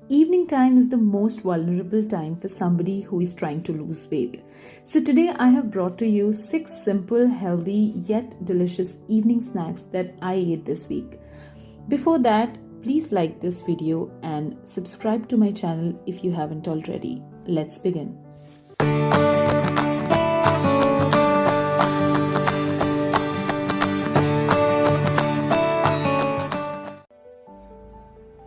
Evening time is the most vulnerable time for somebody who is trying to lose weight. So today I have brought to you 6 simple, healthy yet delicious evening snacks that I ate this week. Before that, please like this video and subscribe to my channel if you haven't already. Let's begin.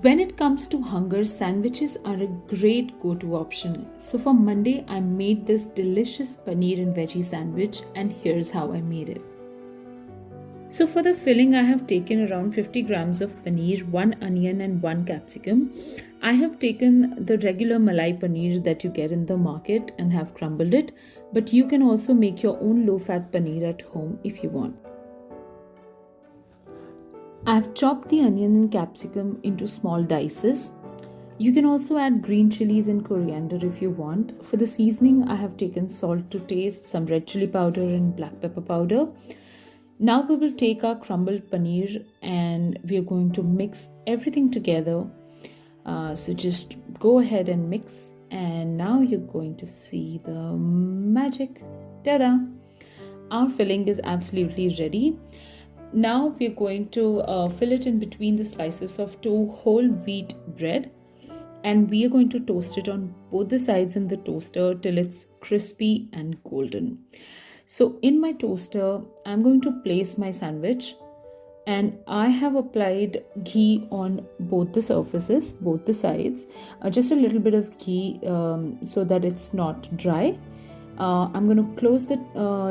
When it comes to hunger, sandwiches are a great go-to option. So for Monday, I made this delicious paneer and veggie sandwich, and here's how I made it. So for the filling, I have taken around 50 grams of paneer, 1 onion and 1 capsicum. I have taken the regular malai paneer that you get in the market and have crumbled it, but you can also make your own low-fat paneer at home if you want. I've chopped the onion and capsicum into small dices. You can also add green chilies and coriander if you want. For the seasoning, I have taken salt to taste, some red chili powder and black pepper powder. Now we will take our crumbled paneer and we are going to mix everything together. So just go ahead and mix, and now you're going to see the magic. Ta-da! Our filling is absolutely ready. Now we're going to fill it in between the slices of 2 whole wheat bread, and we are going to toast it on both the sides in the toaster till it's crispy and golden. So in my toaster, I'm going to place my sandwich, and I have applied ghee on both the surfaces, both the sides, just a little bit of ghee so that it's not dry. I'm going to close the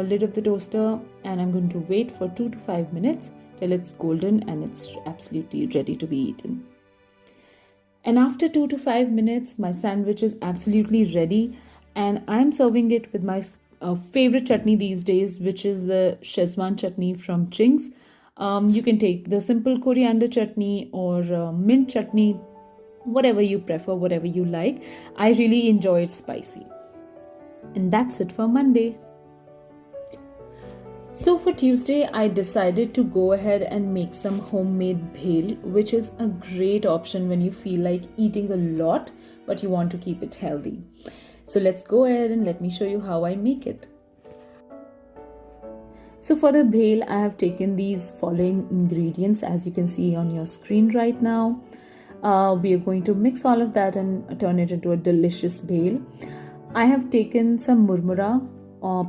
lid of the toaster, and I'm going to wait for 2 to 5 minutes till it's golden and it's absolutely ready to be eaten. And after 2 to 5 minutes, my sandwich is absolutely ready, and I'm serving it with my favorite chutney these days, which is the Szechuan chutney from Ching's. You can take the simple coriander chutney or mint chutney, whatever you prefer, whatever you like. I really enjoy it spicy. And that's it for Monday. So for Tuesday, I decided to go ahead and make some homemade bhel, which is a great option when you feel like eating a lot but you want to keep it healthy. So let's go ahead and let me show you how I make it. So for the bhel, I have taken these following ingredients as you can see on your screen right now. We are going to mix all of that and turn it into a delicious bhel. I have taken some murmura,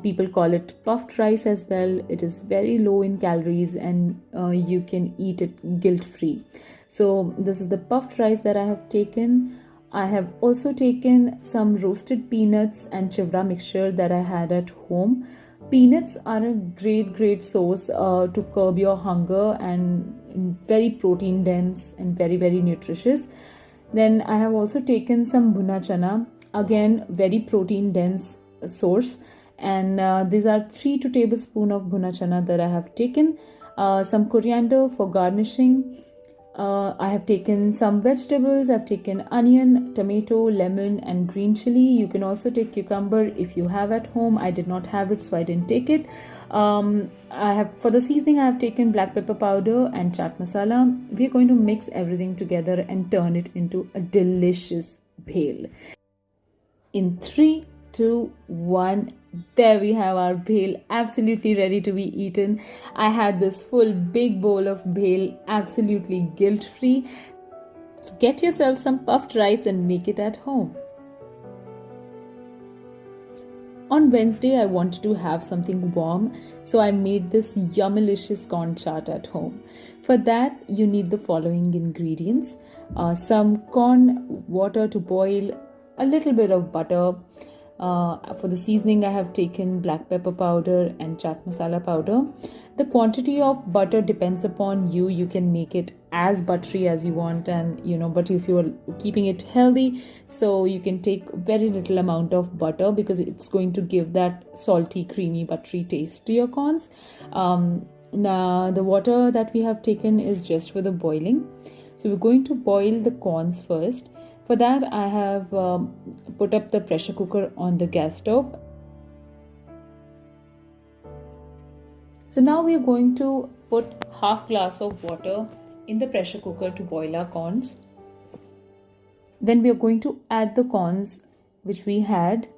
people call it puffed rice as well. It is very low in calories and you can eat it guilt-free. So this is the puffed rice that I have taken. I have also taken some roasted peanuts and chivra mixture that I had at home. Peanuts are a great source to curb your hunger and very protein dense and very nutritious. Then I have also taken some bhuna chana, again very protein dense source, and these are 3 to tablespoon of bhuna chana that I have taken. Some coriander for garnishing. I have taken some vegetables. I've taken onion, tomato, lemon and green chili. You can also take cucumber if you have at home. I did not have it, so I didn't take it. For the seasoning, I have taken black pepper powder and chaat masala. We are going to mix everything together and turn it into a delicious bhel. In 3, 2, 1, there we have our bhel, absolutely ready to be eaten. I had this full big bowl of bhel, absolutely guilt-free. So get yourself some puffed rice and make it at home. On Wednesday, I wanted to have something warm, so I made this yummylicious corn chaat at home. For that, you need the following ingredients. Some corn water to boil, a little bit of butter. For the seasoning, I have taken black pepper powder and chaat masala powder. The quantity of butter depends upon you. You can make it as buttery as you want, and but if you are keeping it healthy, so you can take very little amount of butter because it's going to give that salty, creamy, buttery taste to your corns. Now the water that we have taken is just for the boiling. So we're going to boil the corns first. For that, I have put up the pressure cooker on the gas stove. So now we are going to put half glass of water in the pressure cooker to boil our corns. Then we are going to add the corns which we had,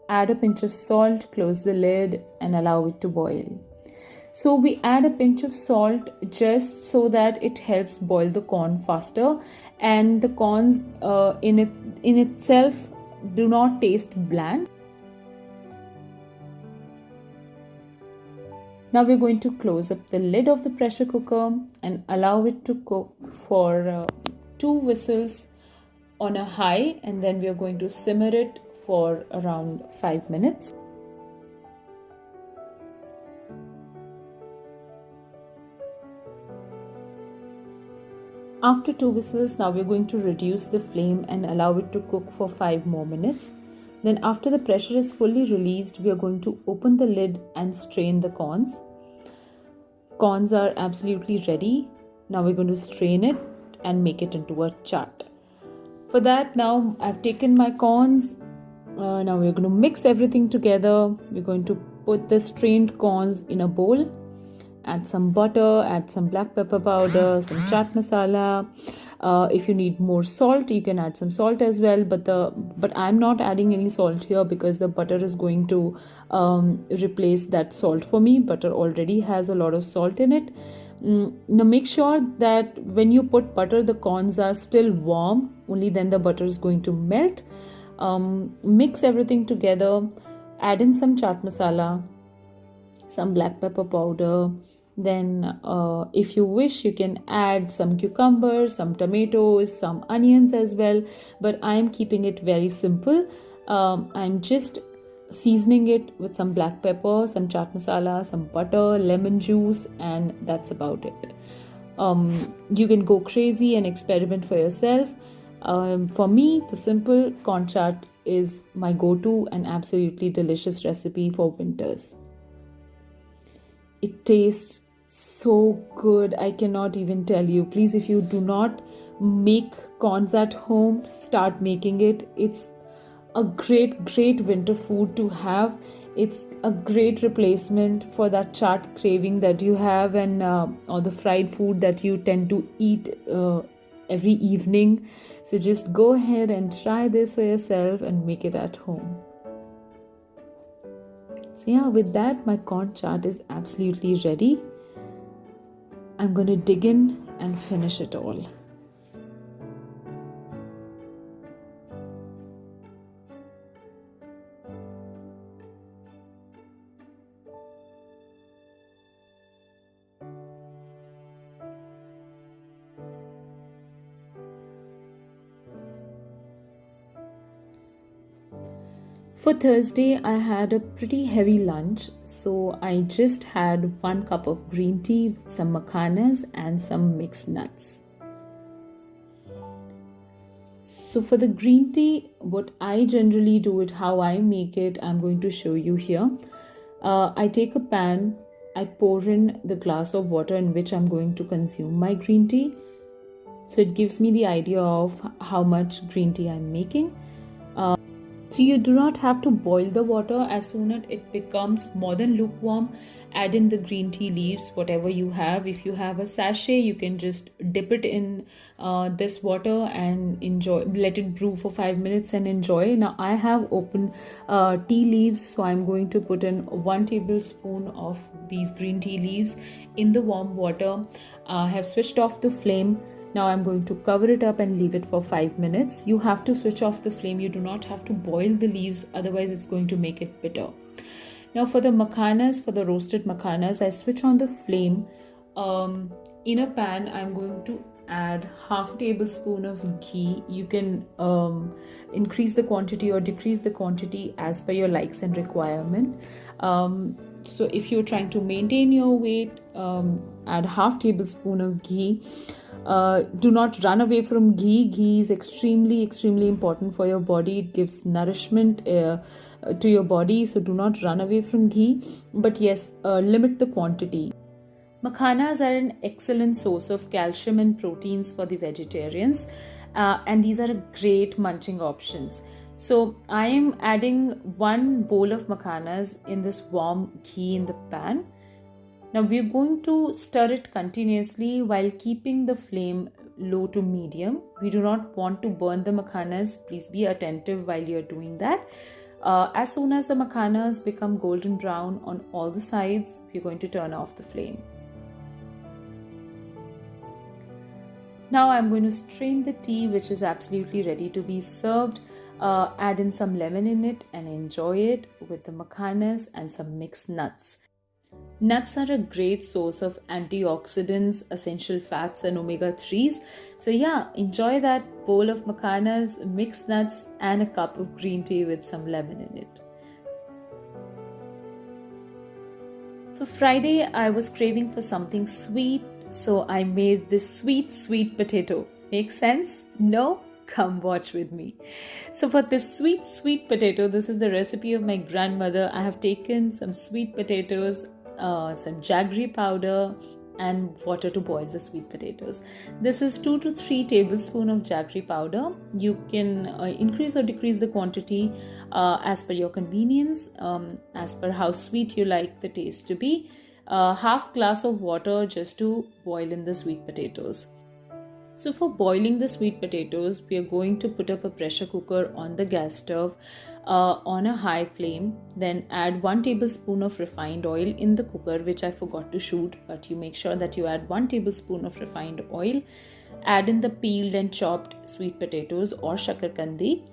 add a pinch of salt, close the lid and allow it to boil. So we add a pinch of salt just so that it helps boil the corn faster, and the corns in itself do not taste bland. Now we're going to close up the lid of the pressure cooker and allow it to cook for 2 whistles on a high, and then we are going to simmer it for around 5 minutes. After 2 whistles, now we're going to reduce the flame and allow it to cook for 5 more minutes. Then after the pressure is fully released, we are going to open the lid and strain the corns. Corns are absolutely ready. Now we're going to strain it and make it into a chaat. For that, now I've taken my corns. Now we're going to mix everything together. We're going to put the strained corns in a bowl. Add some butter, add some black pepper powder, some chaat masala. If you need more salt, you can add some salt as well. But I'm not adding any salt here because the butter is going to replace that salt for me. Butter already has a lot of salt in it. Now make sure that when you put butter, the corns are still warm. Only then the butter is going to melt. Mix everything together. Add in some chaat masala, some black pepper powder. Then if you wish, you can add some cucumbers, some tomatoes, some onions as well, but I'm keeping it very simple. I'm just seasoning it with some black pepper, some chaat masala, some butter, lemon juice, and that's about it. You can go crazy and experiment for yourself. For me, the simple corn chaat is my go-to and absolutely delicious recipe for winters. It tastes so good, I cannot even tell you. Please, if you do not make corns at home, start making it. It's a great winter food to have. It's a great replacement for that chaat craving that you have, and or the fried food that you tend to eat every evening. So just go ahead and try this for yourself and make it at home. So yeah, with that, my corn chaat is absolutely ready. I'm going to dig in and finish it all. For Thursday, I had a pretty heavy lunch, so I just had 1 cup of green tea, some makhanas and some mixed nuts. So for the green tea, what I generally do it, how I make it, I'm going to show you here. I take a pan, I pour in the glass of water in which I'm going to consume my green tea. So it gives me the idea of how much green tea I'm making. So you do not have to boil the water. As soon as it becomes more than lukewarm, add in the green tea leaves, whatever you have. If you have a sachet, you can just dip it in this water and enjoy. Let it brew for 5 minutes and enjoy. Now I have open tea leaves, so I'm going to put in 1 tablespoon of these green tea leaves in the warm water. I have switched off the flame. Now I'm going to cover it up and leave it for 5 minutes. You have to switch off the flame. You do not have to boil the leaves, otherwise it's going to make it bitter. Now for the makhanas, for the roasted makhanas, I switch on the flame. In a pan, I'm going to add half a tablespoon of ghee. You can increase the quantity or decrease the quantity as per your likes and requirement. So if you're trying to maintain your weight, add half tablespoon of ghee. Do not run away from ghee. Ghee is extremely important for your body. It gives nourishment to your body, so do not run away from ghee, but yes, limit the quantity. Makhanas are an excellent source of calcium and proteins for the vegetarians, and these are great munching options. So I am adding 1 bowl of makhanas in this warm ghee in the pan. Now we are going to stir it continuously while keeping the flame low to medium. We do not want to burn the makhanas. Please be attentive while you're doing that. As soon as the makhanas become golden brown on all the sides, we're going to turn off the flame. Now I'm going to strain the tea, which is absolutely ready to be served. Add in some lemon in it and enjoy it with the makhanas and some mixed nuts. Nuts are a great source of antioxidants, essential fats, and omega-3s. So yeah, enjoy that bowl of makhanas, mixed nuts, and a cup of green tea with some lemon in it. For Friday, I was craving for something sweet, so I made this sweet potato. Make sense? No? Come watch with me. So for this sweet potato, this is the recipe of my grandmother. I have taken some sweet potatoes, some jaggery powder, and water to boil the sweet potatoes. This is 2 to 3 tablespoons of jaggery powder. You can increase or decrease the quantity as per your convenience, as per how sweet you like the taste to be. Half glass of water just to boil in the sweet potatoes. So for boiling the sweet potatoes, we are going to put up a pressure cooker on the gas stove on a high flame. Then add 1 tablespoon of refined oil in the cooker, which I forgot to shoot, but you make sure that you add 1 tablespoon of refined oil. Add in the peeled and chopped sweet potatoes or shakarkandi.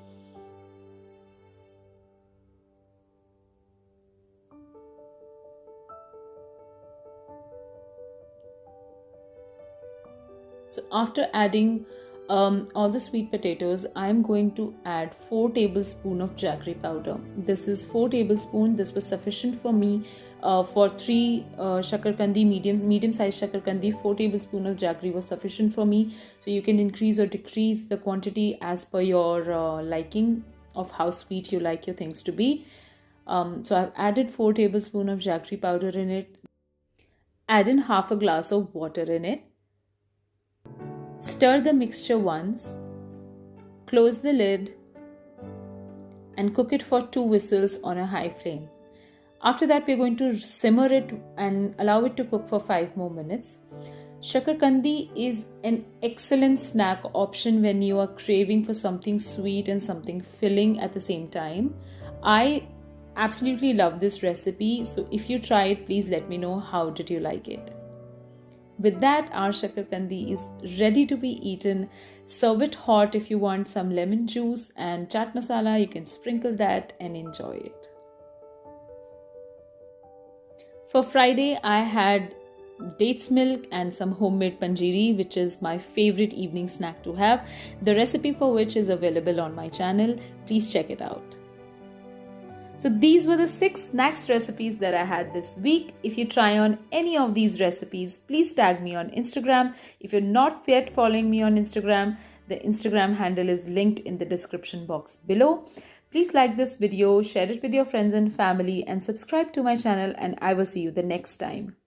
So after adding all the sweet potatoes, I am going to add 4 tablespoons of jaggery powder. This is 4 tablespoons. This was sufficient for me for 3 shakarkandi, medium size shakarkandi. 4 tablespoons of jaggery was sufficient for me. So you can increase or decrease the quantity as per your liking of how sweet you like your things to be. So I've added 4 tablespoons of jaggery powder in it. Add in half a glass of water in it. Stir the mixture once, close the lid, and cook it for 2 whistles on a high flame. After that, we're going to simmer it and allow it to cook for 5 more minutes. Shakarkandi is an excellent snack option when you are craving for something sweet and something filling at the same time. I absolutely love this recipe, so if you try it, please let me know how did you like it. With that, our shakarkandi is ready to be eaten. Serve it hot. If you want some lemon juice and chaat masala, you can sprinkle that and enjoy it. For Friday, I had dates milk and some homemade panjiri, which is my favorite evening snack to have. The recipe for which is available on my channel. Please check it out. So these were the 6 snacks recipes that I had this week. If you try on any of these recipes, please tag me on Instagram. If you're not yet following me on Instagram, the Instagram handle is linked in the description box below. Please like this video, share it with your friends and family, and subscribe to my channel, and I will see you the next time.